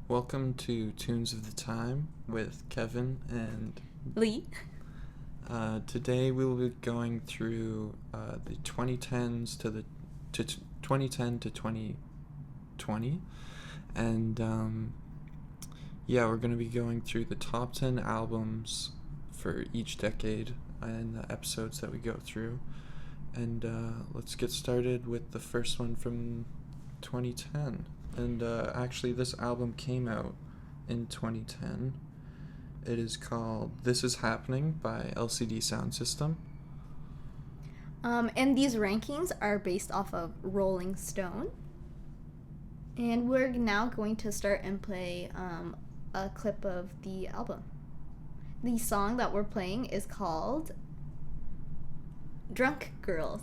Welcome to Tunes of the Time with Kevin, and Lee. today we will be going through the 2010s to 2010 to 2020, and yeah, we're going to be going through the top 10 albums for each decade and the episodes that we go through. And let's get started with the first one from 2010. And actually, this album came out in 2010. It is called This Is Happening by LCD Soundsystem. And these rankings are based off of Rolling Stone. And we're now going to start and play a clip of the album. The song that we're playing is called Drunk Girls.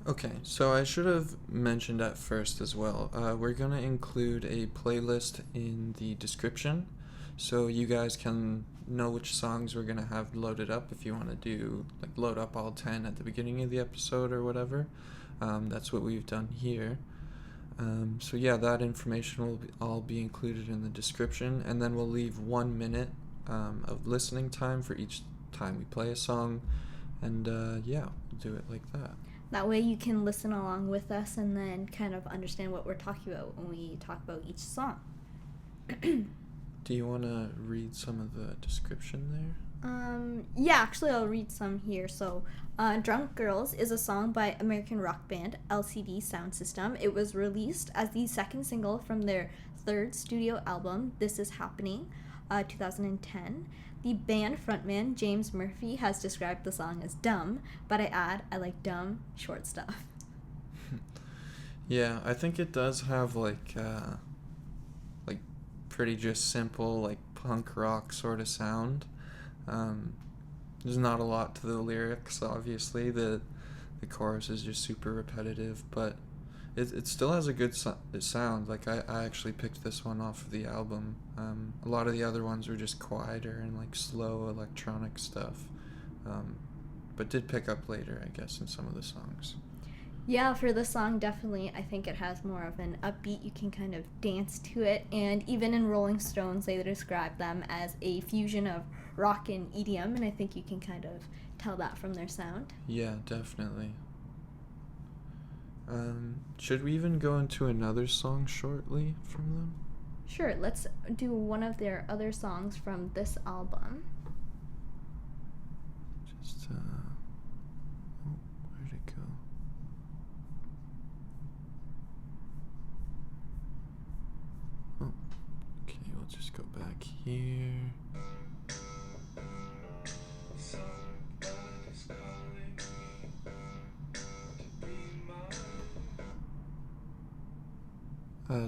Okay, so I should have mentioned at first as well. We're going to include a playlist in the description so you guys can know which songs we're going to have loaded up if you want to do, like, load up all 10 at the beginning of the episode or whatever. That's what we've done here. So yeah, that information will all be included in the description, and then we'll leave 1 minute of listening time for each time we play a song, and yeah, we'll do it like that. That way you can listen along with us and then kind of understand what we're talking about when we talk about each song. Do you want to read some of the description there? Yeah, actually, I'll read some here. So, Drunk Girls is a song by American rock band LCD Soundsystem. It was released as the second single from their third studio album, This Is Happening, 2010. The band frontman, James Murphy, has described the song as dumb, but I add, I like dumb, short stuff. Yeah, I think it does have like pretty just simple, like, punk rock sort of sound. Um, there's not a lot to the lyrics, obviously. The chorus is just super repetitive, but it still has a good sound. Like, I actually picked this one off of the album. A lot of the other ones were just quieter and, like, slow electronic stuff, but did pick up later, I guess, in some of the songs. Yeah, for this song, definitely, I think it has more of an upbeat. You can kind of dance to it, and even in Rolling Stones, they describe them as a fusion of rock and EDM, and I think you can kind of tell that from their sound. Yeah, definitely. Should we even go into another song shortly from them? Sure, let's do one of their other songs from this album. Just, oh, where'd it go? Oh, okay, we'll just go back here.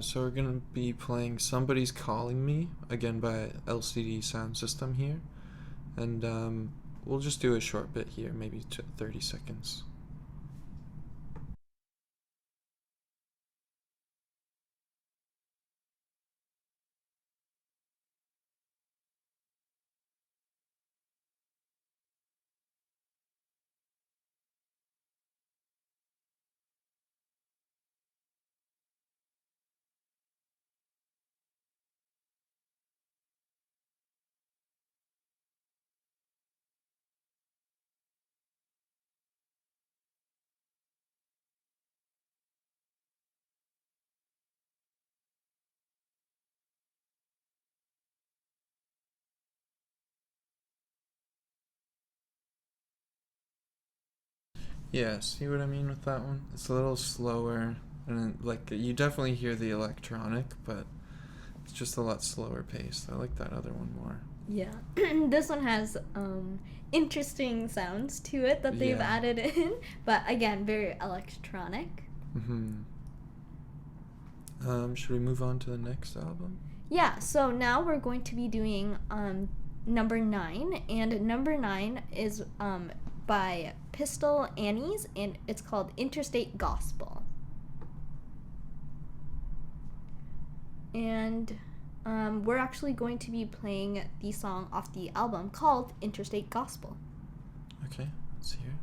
So we're gonna be playing Somebody's Calling Me, again by LCD Soundsystem here. And we'll just do a short bit here, maybe 30 seconds. Yeah, see what I mean with that one? It's a little slower, and like you definitely hear the electronic, but it's just a lot slower paced. I like that other one more. Yeah. This one has interesting sounds to it that they've Yeah. added in, but again, very electronic. Mm-hmm. Should we move on to the next album? Yeah, so now we're going to be doing number 9, and number 9 is by Pistol Annies, and it's called Interstate Gospel. And we're actually going to be playing the song off the album called Interstate Gospel. Okay, let's hear it.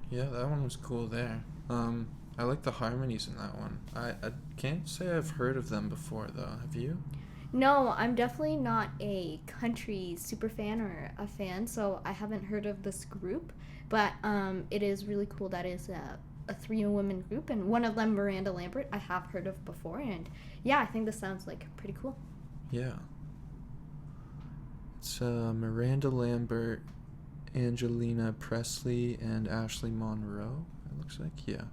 Yeah, that one was cool there. I like the harmonies in that one. I can't say I've heard of them before though. Have you? No, I'm definitely not a country super fan or a fan, so I haven't heard of this group. But it is really cool that is a 3-woman group, and one of them, Miranda Lambert, I have heard of before, and yeah, I think this sounds like pretty cool. Yeah. It's Miranda Lambert, Angelina Presley, and Ashley Monroe. It looks like, yeah.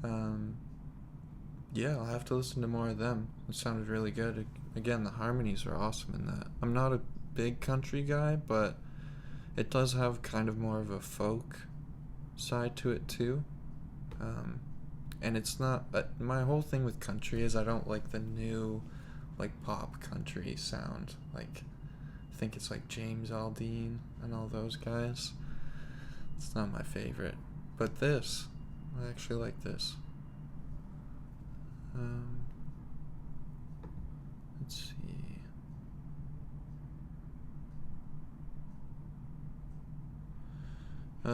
Um, yeah, I'll have to listen to more of them. It sounded really good. Again, the harmonies are awesome in that. I'm not a big country guy, but it does have kind of more of a folk side to it too. And it's not. My whole thing with country is I don't like the new, like pop country sound. Like, I think it's like James Aldean and all those guys. It's not my favorite, but this, I actually like this. Let's see.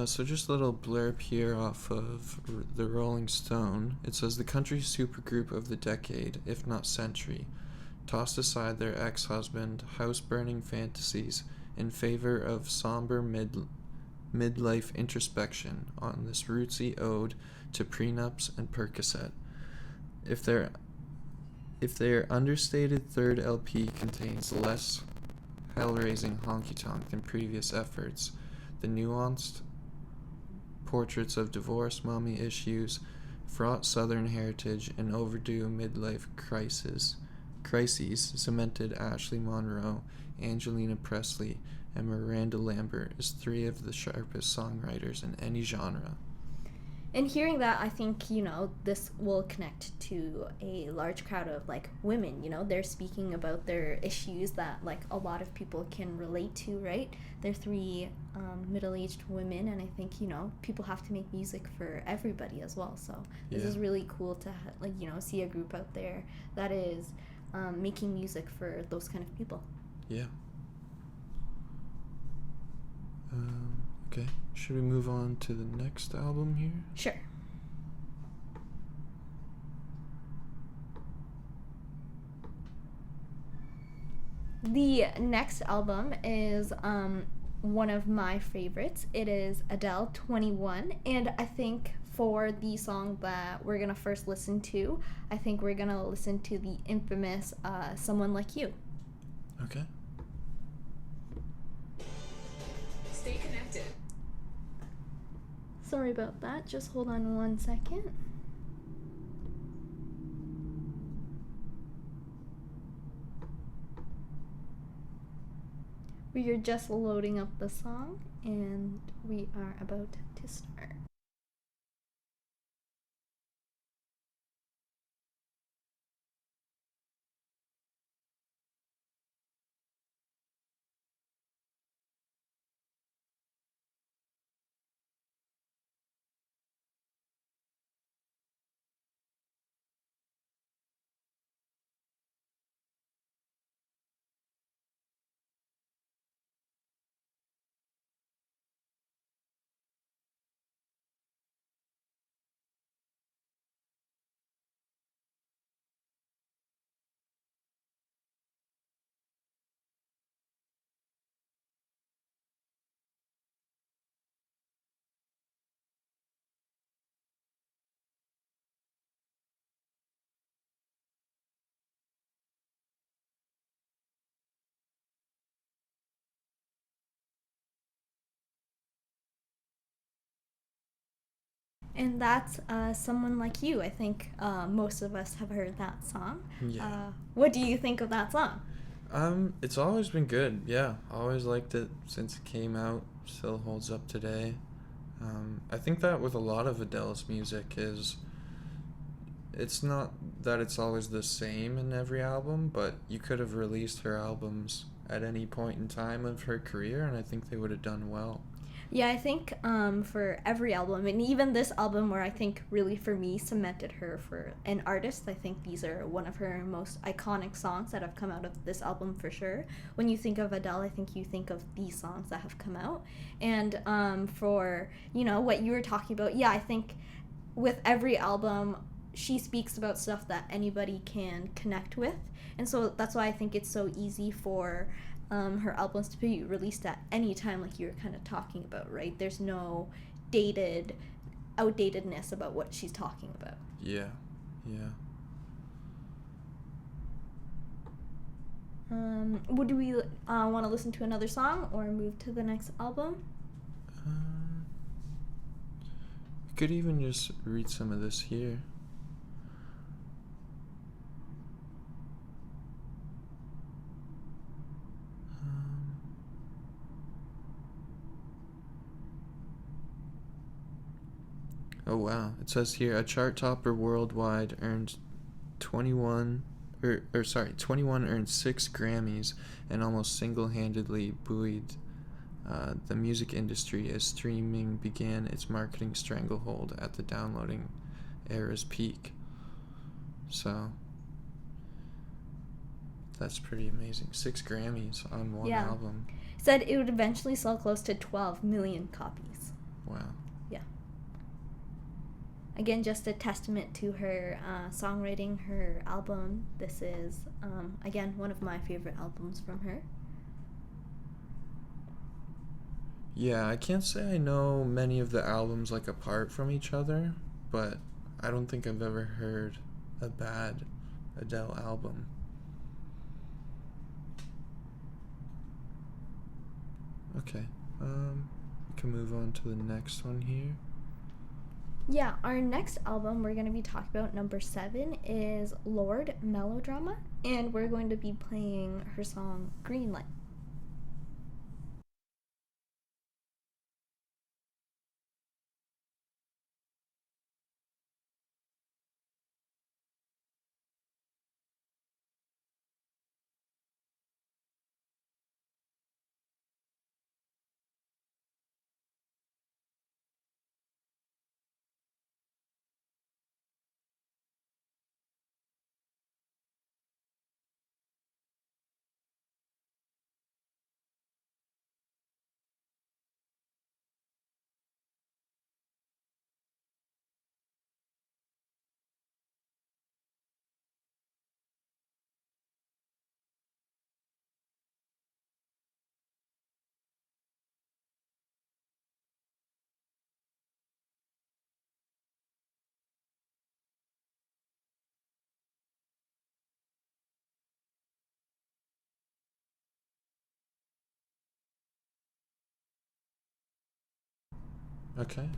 So just a little blurb here off of the Rolling Stone. It says the country supergroup of the decade, if not century, tossed aside their ex-husband, house-burning fantasies in favor of somber midlife introspection on this rootsy ode to prenups and Percocet. If their understated third LP contains less hell-raising honky-tonk than previous efforts, the nuanced portraits of divorce, mommy issues, fraught Southern heritage, and overdue midlife crises cemented Ashley Monroe, Angelina Presley, and Miranda Lambert as 3 of the sharpest songwriters in any genre. And hearing that, I think, this will connect to a large crowd of, like, women, they're speaking about their issues that, like, a lot of people can relate to, right? They're 3 middle-aged women, and I think, people have to make music for everybody as well, so this is really cool to, see a group out there that is making music for those kind of people. Yeah. Okay, should we move on to the next album here? Sure. The next album is one of my favorites. It is Adele 21. And I think for the song that we're going to first listen to, I think we're going to listen to the infamous Someone Like You. Okay. Stay connected. Sorry about that. Just hold on one second. We are just loading up the song, and we are about to start. And that's Someone Like You. I think most of us have heard that song. Yeah. What do you think of that song? It's always been good. Yeah, always liked it since it came out. Still holds up today. I think that with a lot of Adele's music is, it's not that it's always the same in every album, but you could have released her albums at any point in time of her career, and I think they would have done well. Yeah, I think for every album, and even this album where I think really for me cemented her for an artist, I think these are one of her most iconic songs that have come out of this album for sure. When you think of Adele, I think you think of these songs that have come out. And for, what you were talking about, yeah, I think with every album, she speaks about stuff that anybody can connect with. And so that's why I think it's so easy for her albums to be released at any time, like you were kind of talking about, right? There's no outdatedness about what she's talking about. Yeah. Would we want to listen to another song or move to the next album? We could even just read some of this here. Oh wow, it says here a chart topper worldwide earned 21 earned 6 Grammys and almost single-handedly buoyed the music industry as streaming began its marketing stranglehold at the downloading era's peak. So that's pretty amazing. 6 Grammys on one album. Said it would eventually sell close to 12 million copies. Wow. Again, just a testament to her songwriting, her album. This is, again, one of my favorite albums from her. Yeah, I can't say I know many of the albums like apart from each other, but I don't think I've ever heard a bad Adele album. Okay, we can move on to the next one here. Yeah, our next album we're going to be talking about, number 7, is Lorde, Melodrama, and we're going to be playing her song Green Light. Okay.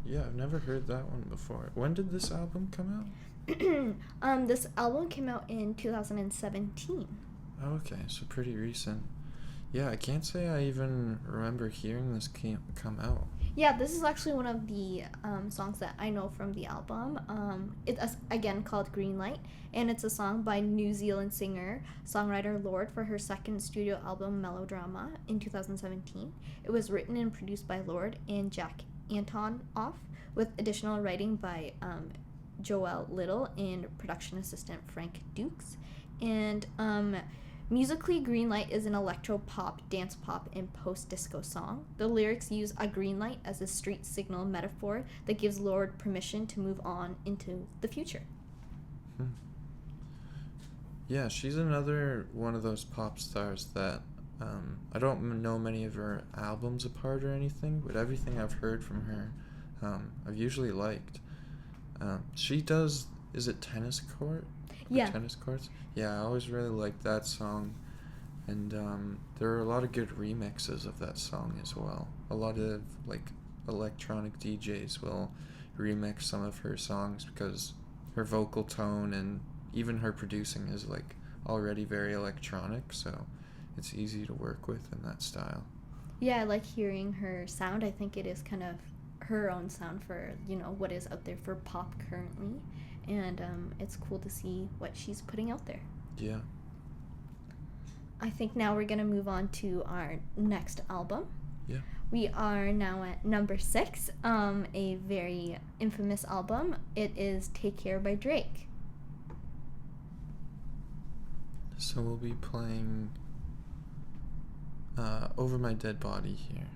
Yeah, I've never heard that one before. When did this album come out? This album came out in 2017. Oh, okay, so pretty recent. Yeah, I can't say I even remember hearing this come out. Yeah, this is actually one of the songs that I know from the album. It's again called Green Light, and it's a song by New Zealand singer-songwriter Lorde for her second studio album Melodrama in 2017. It was written and produced by Lorde and Jack Antonoff, with additional writing by Joel Little and production assistant Frank Dukes. And musically, Green Light is an electro-pop, dance-pop, and post-disco song. The lyrics use a green light as a street signal metaphor that gives Lorde permission to move on into the future. Yeah, she's another one of those pop stars that I don't know many of her albums apart or anything, but everything I've heard from her, I've usually liked. She does, is it Tennis Court? Yeah. Tennis Courts? Yeah, I always really liked that song. And there are a lot of good remixes of that song as well. A lot of like electronic DJs will remix some of her songs because her vocal tone and even her producing is like already very electronic, so it's easy to work with in that style. Yeah, I like hearing her sound. I think it is kind of her own sound for, what is out there for pop currently. And it's cool to see what she's putting out there. Yeah. I think now we're going to move on to our next album. Yeah. We are now at number 6, a very infamous album. It is Take Care by Drake. So we'll be playing Over My Dead Body here.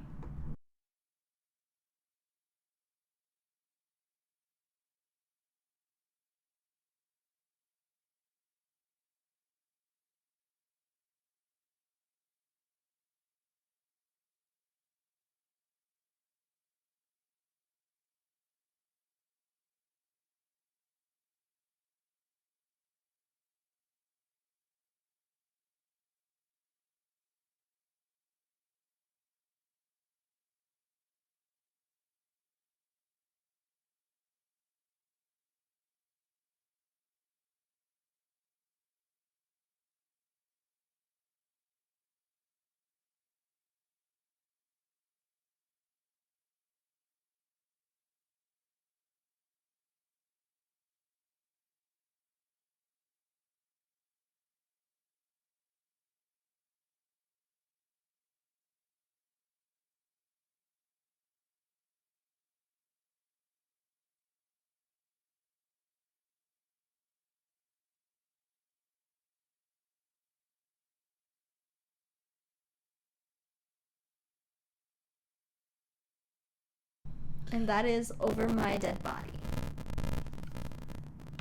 And that is Over My Dead Body.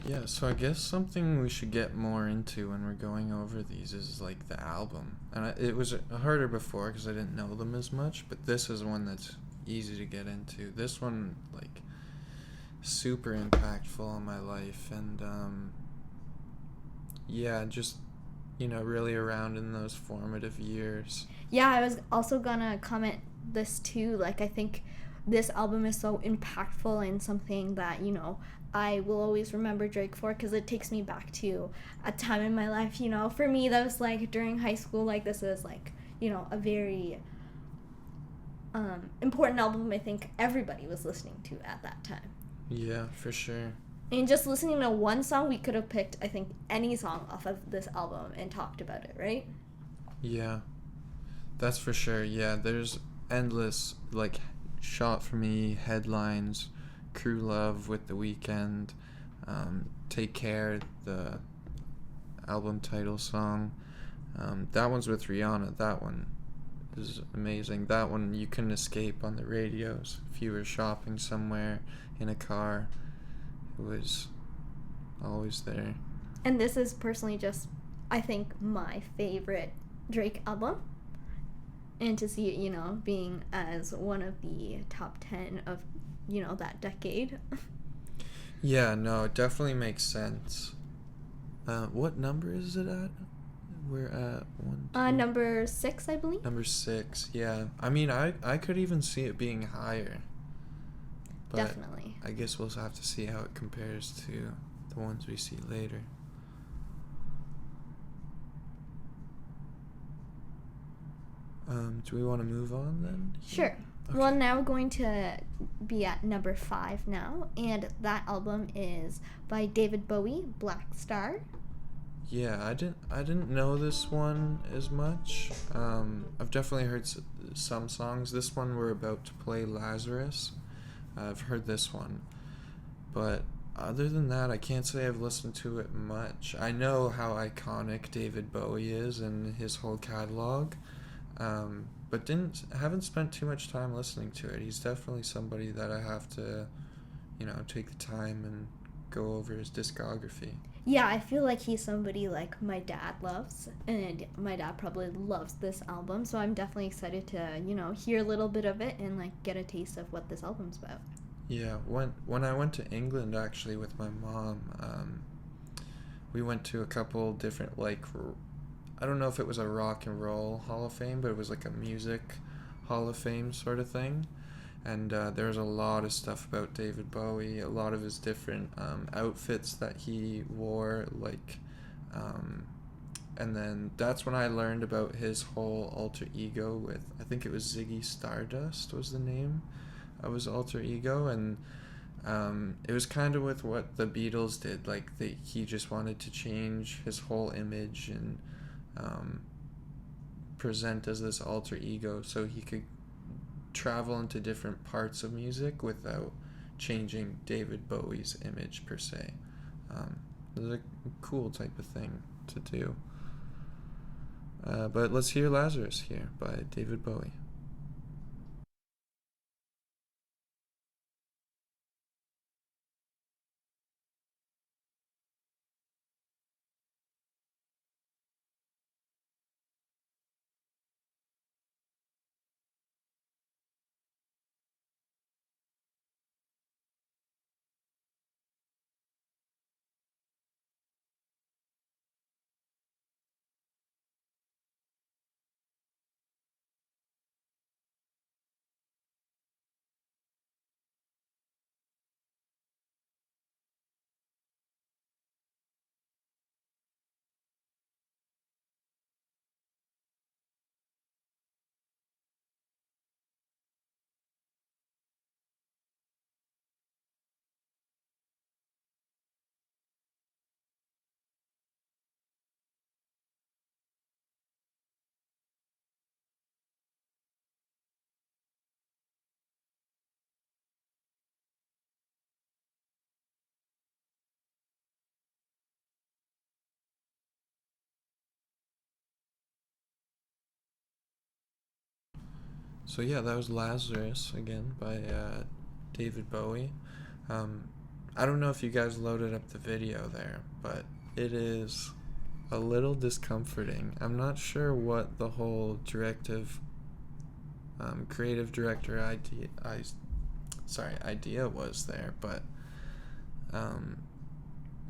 Yeah, so I guess something we should get more into when we're going over these is like the album. And it was harder before because I didn't know them as much, but this is one that's easy to get into. This one, like, super impactful on my life, and yeah, just, really around in those formative years. Yeah, I was also gonna comment this too. Like, I think this album is so impactful and something that, I will always remember Drake for, because it takes me back to a time in my life, for me that was like during high school. Like, this is like, a very important album I think everybody was listening to at that time. Yeah, for sure. And just listening to one song, we could have picked, I think, any song off of this album and talked about it, right? Yeah, that's for sure. Yeah, there's endless, like, Shot For Me, Headlines, Crew Love with The Weeknd, Take Care, the album title song. That one's with Rihanna. That one is amazing. That one you couldn't escape on the radios if you were shopping somewhere in a car. It was always there. And this is personally just, I think, my favorite Drake album. And to see it, being as one of the top 10 of, that decade. Yeah, no, it definitely makes sense. What number is it at? We're at 1, 2... number 6, I believe. Number 6, yeah. I mean, I could even see it being higher. But definitely. I guess we'll have to see how it compares to the ones we see later. Do we want to move on then? Sure. Okay. Well, now we're going to be at number 5 now, and that album is by David Bowie, Blackstar. Yeah, I didn't know this one as much. I've definitely heard some songs. This one we're about to play, Lazarus. I've heard this one, but other than that, I can't say I've listened to it much. I know how iconic David Bowie is and his whole catalog, but haven't spent too much time listening to it. He's definitely somebody that I have to, take the time and go over his discography. Yeah, I feel like he's somebody like my dad loves, and my dad probably loves this album, so I'm definitely excited to, hear a little bit of it and, get a taste of what this album's about. Yeah, when I went to England, actually, with my mom, we went to a couple different, I don't know if it was a rock and roll Hall of Fame, but it was like a music Hall of Fame sort of thing. And there was a lot of stuff about David Bowie, a lot of his different outfits that he wore, and then that's when I learned about his whole alter ego with, I think it was Ziggy Stardust was the name of his alter ego, and it was kind of with what the Beatles did, he just wanted to change his whole image and present as this alter ego so he could travel into different parts of music without changing David Bowie's image per se. It was a cool type of thing to do. But let's hear Lazarus here by David Bowie. So yeah, that was Lazarus again by David Bowie. I don't know if you guys loaded up the video there, but it is a little discomforting. I'm not sure what the whole creative director idea was there, but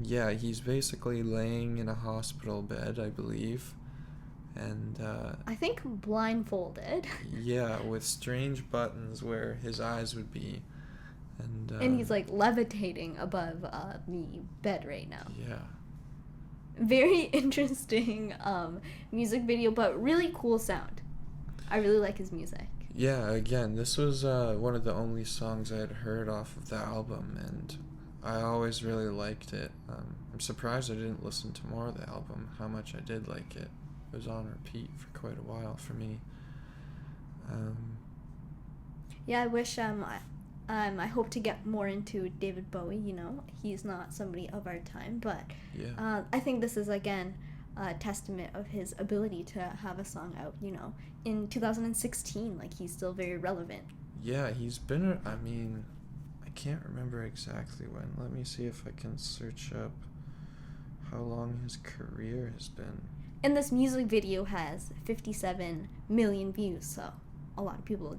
yeah, he's basically laying in a hospital bed, I believe. And I think blindfolded. Yeah, with strange buttons where his eyes would be, and he's levitating above the bed right now. Yeah. Very interesting music video, but really cool sound. I really like his music. Yeah, again, this was one of the only songs I had heard off of the album, and I always really liked it. I'm surprised I didn't listen to more of the album, how much I did like it. It was on repeat for quite a while for me. Yeah, I wish I hope to get more into David Bowie. He's not somebody of our time, but yeah. I think this is again a testament of his ability to have a song out. In 2016, he's still very relevant. Yeah, he's been. I can't remember exactly when. Let me see if I can search up how long his career has been. And this music video has 57 million views, so a lot of people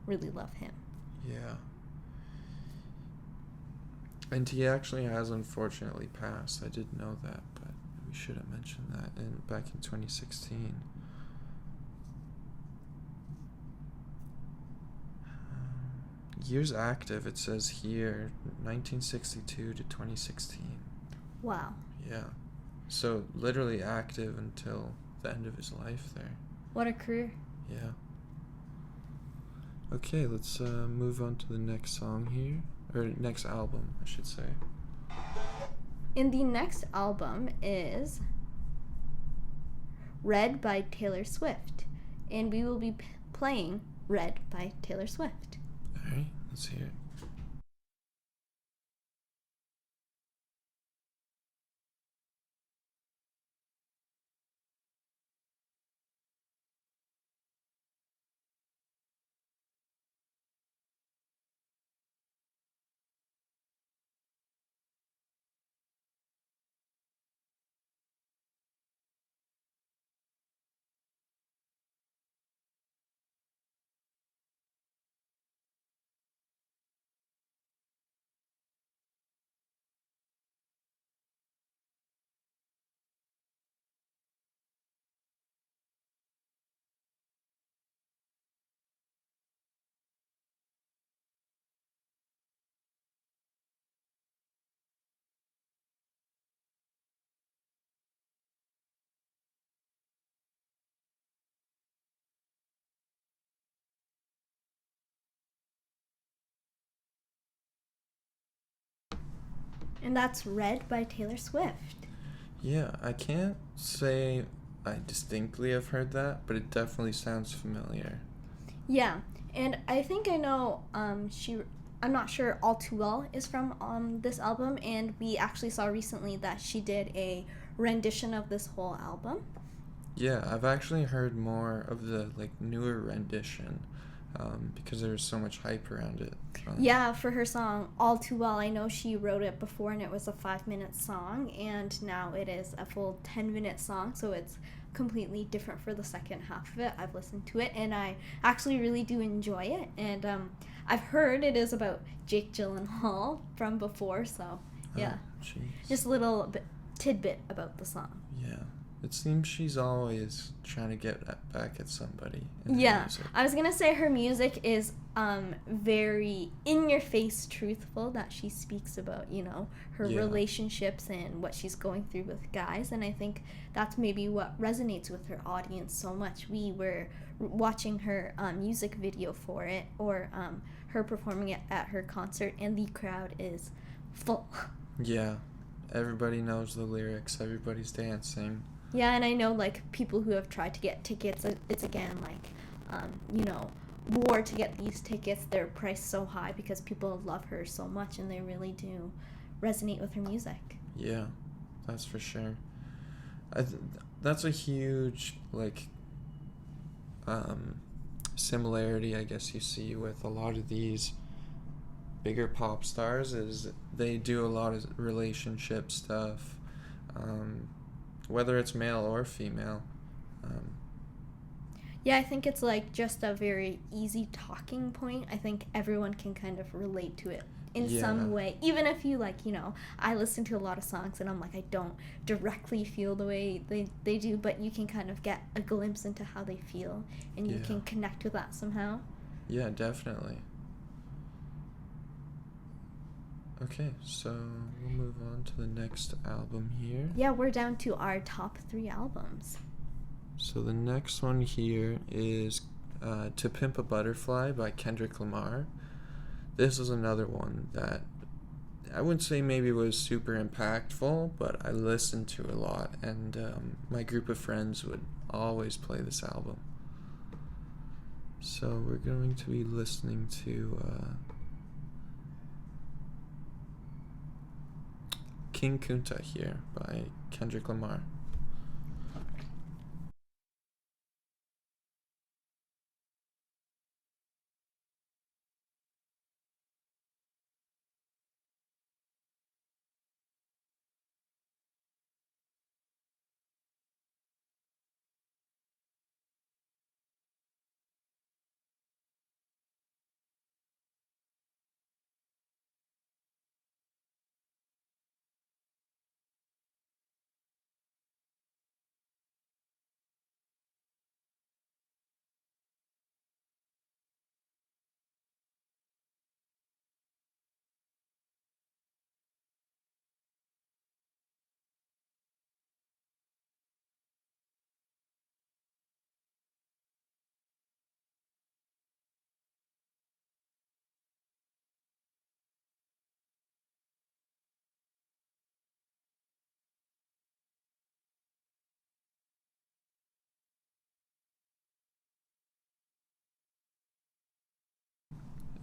really love him. Yeah. And he actually has unfortunately passed. I did know that, but we should have mentioned that back in 2016. years active, it says here 1962 to 2016. Wow. Yeah. So literally active until the end of his life there. What a career. Yeah. Okay, let's move on to the next song here. Or next album, I should say. And the next album is Red by Taylor Swift. And we will be playing Red by Taylor Swift. Alright, let's hear it. And that's Red by Taylor Swift. Yeah, I can't say I distinctly have heard that, but it definitely sounds familiar. Yeah, and I think I know I'm not sure All Too Well is from this album, and we actually saw recently that she did a rendition of this whole album. Yeah, I've actually heard more of the like newer rendition, because there was so much hype around it. Yeah, for her song All Too Well, I know she wrote it before and it was a 5-minute song, and now it is a full 10-minute song, so it's completely different for the second half of it. I've listened to it and I actually really do enjoy it, and I've heard it is about Jake Gyllenhaal from before, so yeah. Oh, jeez. Just a little bit tidbit about the song. Yeah. It seems she's always trying to get back at somebody. In her Yeah, music. I was gonna say her music is very in-your-face truthful, that she speaks about, you know, her Yeah. relationships and what she's going through with guys, and I think that's maybe what resonates with her audience so much. We were watching her music video for it, or her performing it at her concert, and the crowd is full. Yeah. Everybody knows the lyrics. Everybody's dancing. Yeah, and I know, like, people who have tried to get tickets, it's again, like, you know, war to get these tickets. They're priced so high because people love her so much and they really do resonate with her music. Yeah, that's for sure. That's a huge, like, similarity, I guess you see with a lot of these bigger pop stars, is they do a lot of relationship stuff, whether it's male or female. Yeah, I think it's like just a very easy talking point. I think everyone can kind of relate to it in some Yeah. way. Even if you, like, you know, I listen to a lot of songs and I'm like, I don't directly feel the way they do, but you can kind of get a glimpse into how they feel and you Yeah. can connect with that somehow. Yeah, definitely. Okay, so we'll move on to the next album here. Yeah, we're down to our top 3 albums. So the next one here is To Pimp a Butterfly by Kendrick Lamar. This is another one that I wouldn't say maybe was super impactful, but I listened to a lot, and my group of friends would always play this album. So we're going to be listening to King Kunta here by Kendrick Lamar.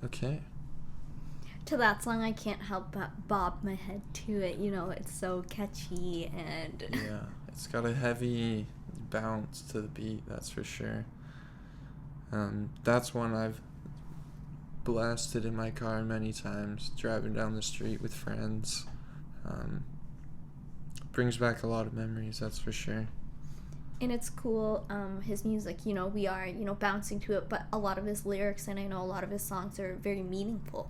Okay. To that song, I can't help but bob my head to it. You know, it's so catchy and... Yeah, it's got a heavy bounce to the beat, that's for sure. That's one I've blasted in my car many times, driving down the street with friends. Brings back a lot of memories, that's for sure. And it's cool, his music, you know, we are, you know, bouncing to it, but a lot of his lyrics and I know a lot of his songs are very meaningful.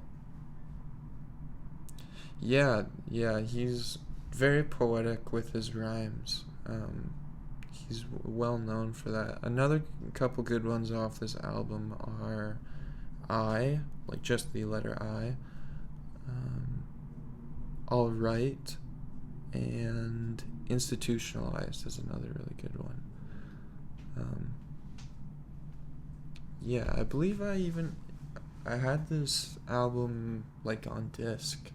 Yeah, he's very poetic with his rhymes. He's well known for that. Another couple good ones off this album are I, like just the letter I, All Right, and Institutionalized is another really good one. Yeah, I believe I had this album like on disc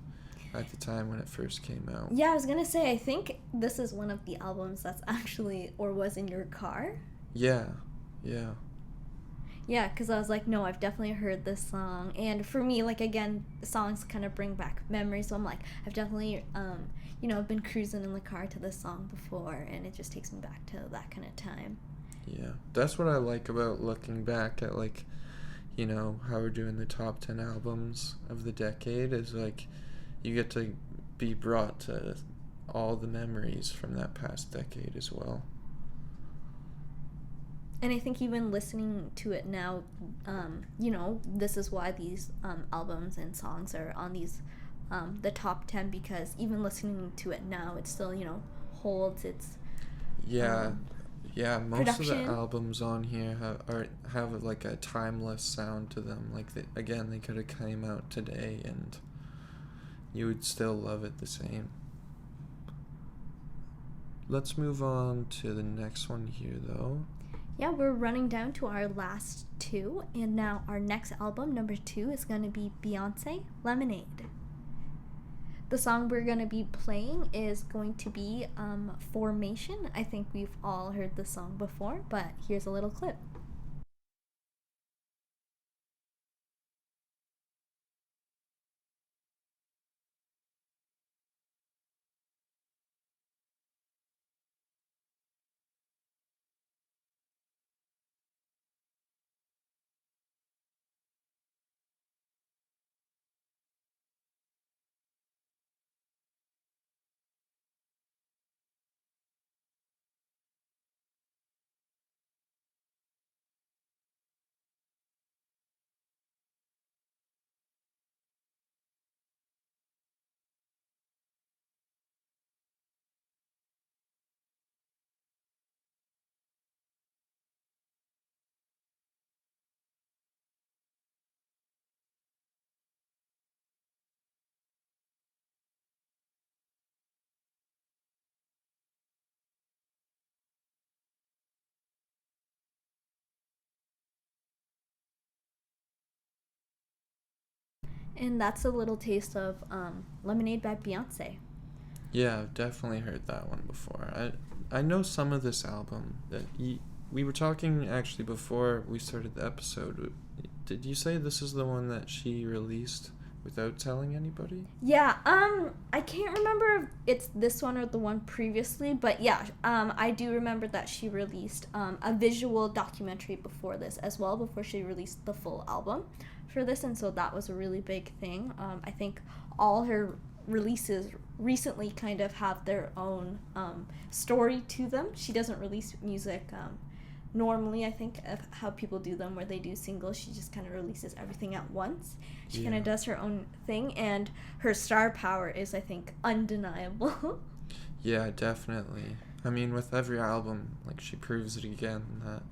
at the time when it first came out. Yeah, I was gonna say, I think this is one of the albums that's actually, or was in your car. Yeah. Yeah, because I was like, no, I've definitely heard this song. And for me, like, again, songs kind of bring back memories. So I'm like, I've definitely, you know, been cruising in the car to this song before. And it just takes me back to that kind of time. Yeah. That's what I like about looking back at, like, you know, how we're doing the top 10 albums of the decade is, like, you get to be brought to all the memories from that past decade as well. And I think even listening to it now, you know, this is why these albums and songs are on these, the top 10, because even listening to it now, it still, you know, holds its most production. of the albums on here have like a timeless sound to them. Like, they could have came out today and you would still love it the same. Let's move on to the next one here, though. Yeah, we're running down to our last two, and now our next album, number 2, is going to be Beyonce, Lemonade. The song we're going to be playing is going to be Formation. I think we've all heard this song before, but here's a little clip. And that's a little taste of Lemonade by Beyonce. Yeah, I've definitely heard that one before. I know some of this album. We were talking actually before we started the episode. Did you say this is the one that she released without telling anybody? Yeah, I can't remember if it's this one or the one previously, but yeah, I do remember that she released a visual documentary before this as well, before she released the full album for this, and so that was a really big thing. I think all her releases recently kind of have their own story to them. She doesn't release music normally, I think, of how people do them, where they do singles. She just kind of releases everything at once. She kind of does her own thing, and her star power is, I think, undeniable. Yeah, definitely. I mean, with every album, like, she proves it again that,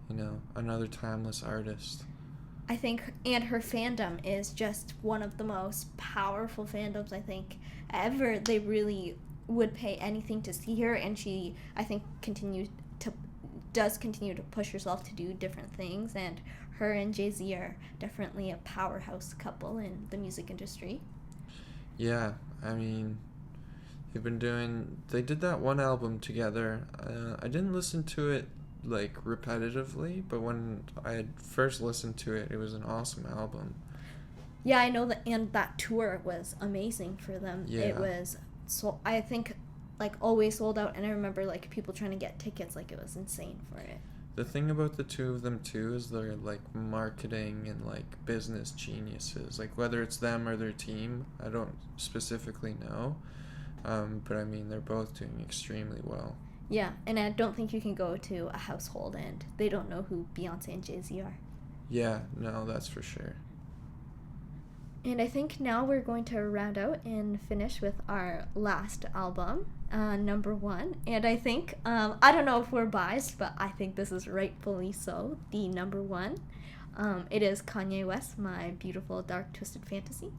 you know, another timeless artist. I think, and her fandom is just one of the most powerful fandoms, I think, ever. They really would pay anything to see her, and she, I think, does continue to push herself to do different things, and her and Jay-Z are definitely a powerhouse couple in the music industry. Yeah, I mean, they did that one album together. I didn't listen to it like repetitively, but when I had first listened to it, it was an awesome album. Yeah, I know that, and that tour was amazing for them. Yeah. It was, so I think, like, always sold out, and I remember, like, people trying to get tickets, like, it was insane for it. The thing about the two of them too is they're like marketing and like business geniuses. Like whether it's them or their team, I don't specifically know. But I mean, they're both doing extremely well. Yeah, and I don't think you can go to a household and they don't know who Beyonce and Jay-Z are. Yeah, no, that's for sure. And I think now we're going to round out and finish with our last album, number 1. And I think, I don't know if we're biased, but I think this is rightfully so, the number 1. It is Kanye West, My Beautiful Dark Twisted Fantasy.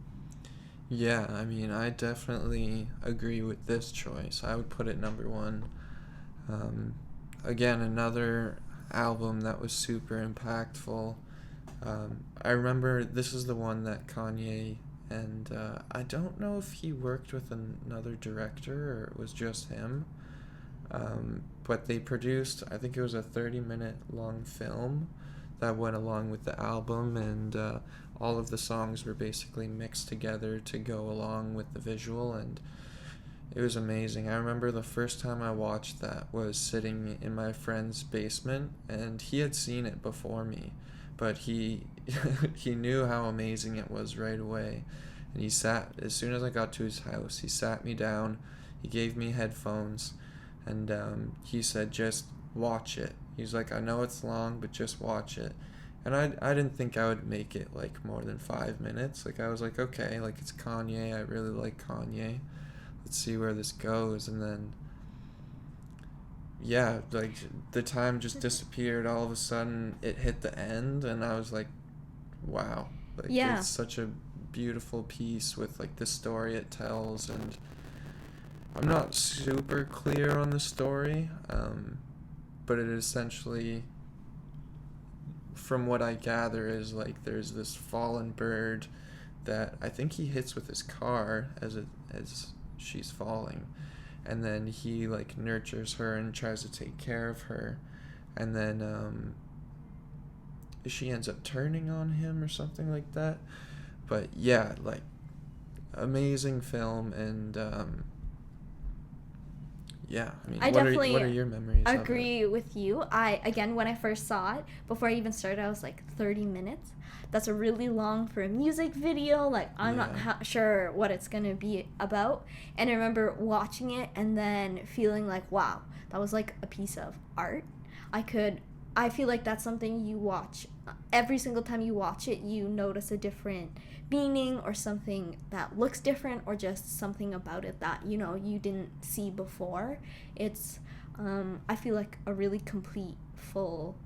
Yeah, I mean, I definitely agree with this choice. I would put it number 1. Again, another album that was super impactful. I remember this is the one that Kanye and I don't know if he worked with another director or it was just him, but they produced, I think it was a 30-minute long film that went along with the album, and all of the songs were basically mixed together to go along with the visual, and it was amazing. I remember the first time I watched that was sitting in my friend's basement, and he had seen it before me, but he he knew how amazing it was right away. And he sat, as soon as I got to his house, he sat me down, he gave me headphones, and he said, just watch it. He's like, I know it's long, but just watch it. And I didn't think I would make it like more than 5 minutes. Like I was like, okay, like it's Kanye, I really like Kanye. Let's see where this goes. And then yeah, like the time just disappeared. All of a sudden it hit the end and I was like, wow. Like Yeah. it's such a beautiful piece with like the story it tells, and I'm not super clear on the story, but it essentially, from what I gather, is like there's this fallen bird that I think he hits with his car as she's falling, and then he like nurtures her and tries to take care of her, and then she ends up turning on him or something like that. But yeah, like amazing film, and yeah, I mean, I what definitely are your memories of it? agree with you. Again, when I first saw it, before I even started, I was like, 30 minutes? That's a really long for a music video. Like, I'm not sure what it's going to be about. And I remember watching it and then feeling like, wow, that was like a piece of art. I feel like that's something you watch. Every single time you watch it, you notice a different meaning or something that looks different, or just something about it that, you know, you didn't see before. It's, I feel like a really complete, full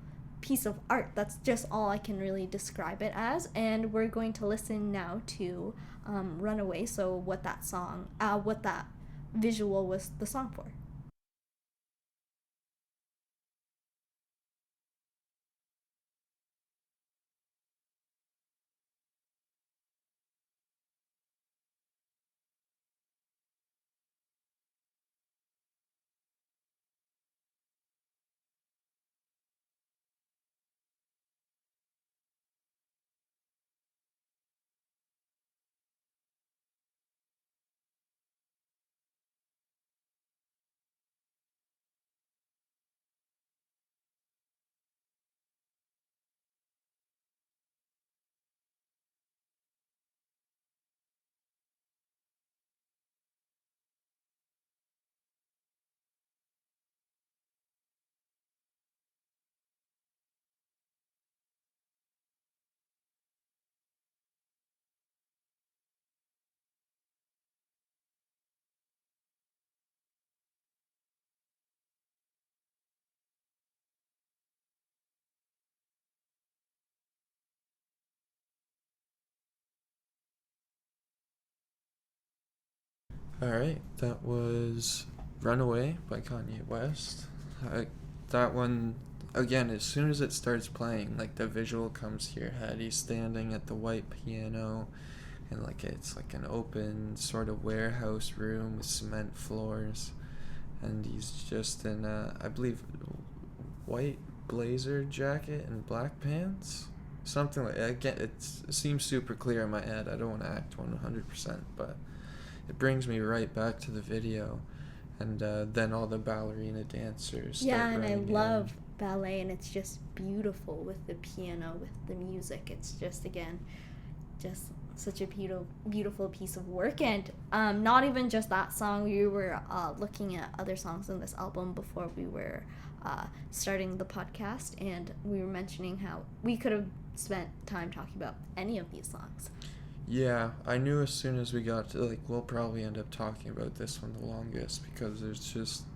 piece of art. That's just all I can really describe it as. And we're going to listen now to Runaway, so what that visual was the song for. Alright, that was Runaway by Kanye West. That one, again, as soon as it starts playing, like the visual comes to your head. He's standing at the white piano, and like it's like an open sort of warehouse room with cement floors, and he's just in I believe, white blazer jacket and black pants. Something like, again, it seems super clear in my head. I don't want to act 100%, but it brings me right back to the video, and then all the ballerina dancers start Yeah, and I running love ballet, and it's just beautiful with the piano, with the music. It's just, again, just such a beautiful piece of work. And not even just that song. We were looking at other songs in this album before we were starting the podcast, and we were mentioning how we could have spent time talking about any of these songs. Yeah, I knew as soon as we got to, like, we'll probably end up talking about this one the longest, because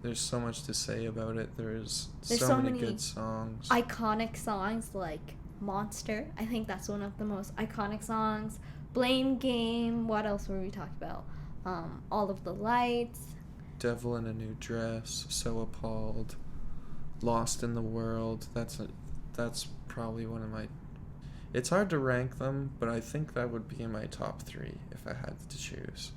there's so much to say about it. There's so many good songs. Iconic songs like Monster. I think that's one of the most iconic songs. Blame Game. What else were we talking about? All of the Lights. Devil in a New Dress. So Appalled. Lost in the World. That's probably one of my... It's hard to rank them, but I think that would be in my top 3 if I had to choose.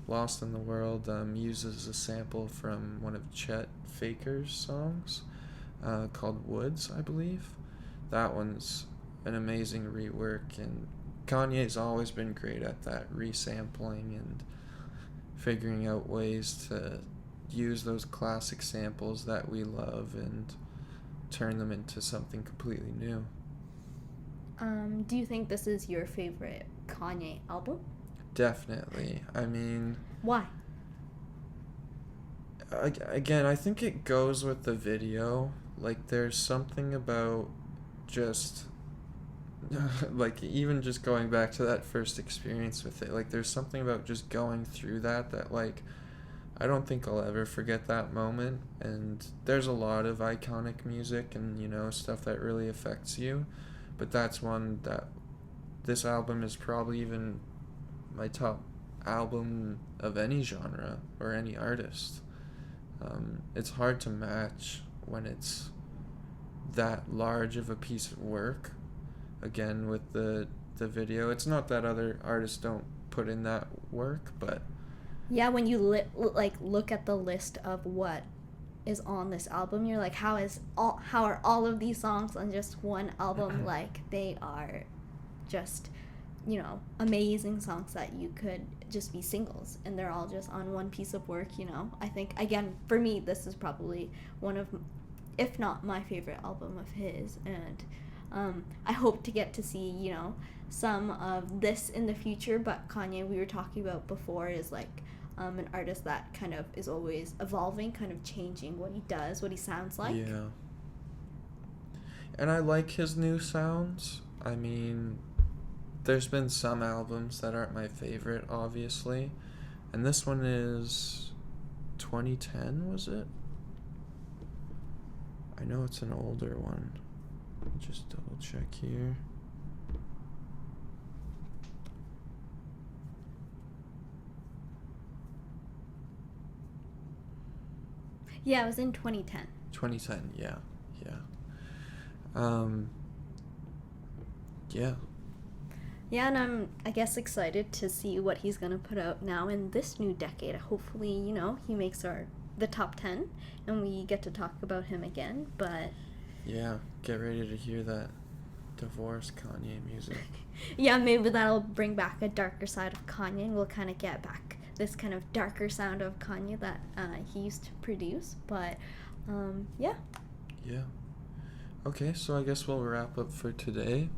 Lost in the World uses a sample from one of Chet Faker's songs called Woods, I believe. That one's an amazing rework, and Kanye's always been great at that, resampling and figuring out ways to use those classic samples that we love and turn them into something completely new. Do you think this is your favorite Kanye album? Definitely. I mean... Why? Again, I think it goes with the video. Like, there's something about just... like, even just going back to that first experience with it. Like, there's something about just going through that, like, I don't think I'll ever forget that moment. And there's a lot of iconic music and, you know, stuff that really affects you. But that's one that this album is probably even my top album of any genre or any artist. It's hard to match when it's that large of a piece of work. Again, with the video, it's not that other artists don't put in that work, but yeah, when you look at the list of what is on this album, you're like, how are all of these songs on just one album? Like, they are just, you know, amazing songs that you could just be singles, and they're all just on one piece of work, you know. I think, again, for me, this is probably one of, if not my favorite album of his, and I hope to get to see, you know, some of this in the future. But Kanye, we were talking about before, is like an artist that kind of is always evolving, kind of changing what he does, what he sounds like. Yeah. And I like his new sounds. I mean, there's been some albums that aren't my favorite, obviously. And this one is 2010, was it? I know it's an older one. Just double check here. Yeah, it was in 2010. 2010, yeah. Yeah. Yeah, and I'm, I guess, excited to see what he's going to put out now in this new decade. Hopefully, you know, he makes the top 10, and we get to talk about him again, but... Yeah, get ready to hear that divorce Kanye music. Yeah, maybe that'll bring back a darker side of Kanye, and we'll kind of get back this kind of darker sound of Kanye that he used to produce, but, yeah. Yeah. Okay, so I guess we'll wrap up for today.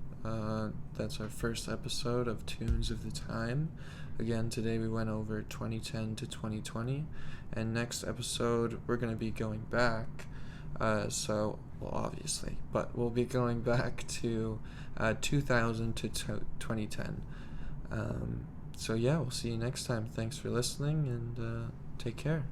That's our first episode of Tunes of the Time. Again, today we went over 2010 to 2020, and next episode we're going to be going back, well, obviously, but we'll be going back to 2000 to 2010. So yeah, we'll see you next time. Thanks for listening, and take care.